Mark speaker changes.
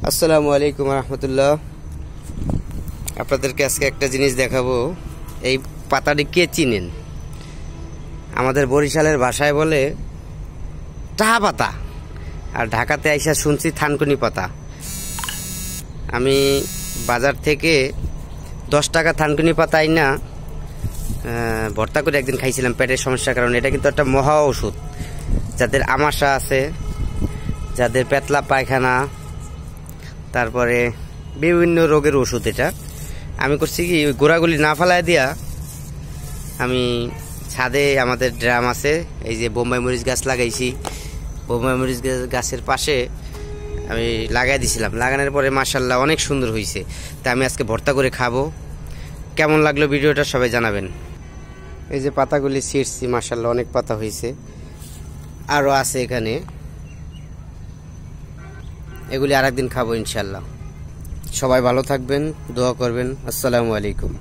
Speaker 1: আসসালামু আলাইকুম রহমতুল্লাহ। আপনাদেরকে আজকে একটা জিনিস দেখাবো। এই পাতাটি কে চিনেন? আমাদের বরিশালের ভাষায় বলে টাহা পাতা, আর ঢাকাতে আইসা শুনছি থানকুনি পাতা। আমি বাজার থেকে 10 টাকা থানকুনি পাতা আইনা ভর্তা করে একদিন খাইছিলাম পেটের সমস্যার কারণে। এটা কিন্তু একটা মহা ওষুধ। যাদের আমাশা আছে, যাদের পেতলা পায়খানা, তারপরে বিভিন্ন রোগের ওষুধ। এটা আমি করছি কি, ওই গোড়াগুলি না ফেলায় দিয়া আমি ছাদে, আমাদের ড্রাম আছে, এই যে বোম্বাই মরিচ গাছ লাগাইছি, বোম্বাই মরিচ গাছের পাশে আমি লাগাই দিছিলাম। লাগানোর পরে মাশাআল্লাহ অনেক সুন্দর হয়েছে। তা আমি আজকে ভর্তা করে খাবো। কেমন লাগলো ভিডিওটা সবাই জানাবেন। এই যে পাতাগুলি ছিঁড়ছি, মাশাআল্লাহ অনেক পাতা হয়েছে, আরও আছে এখানে। এগুলি আরেকদিন খাবো ইনশাল্লাহ। সবাই ভালো থাকবেন, দোয়া করবেন। আসসালামু আলাইকুম।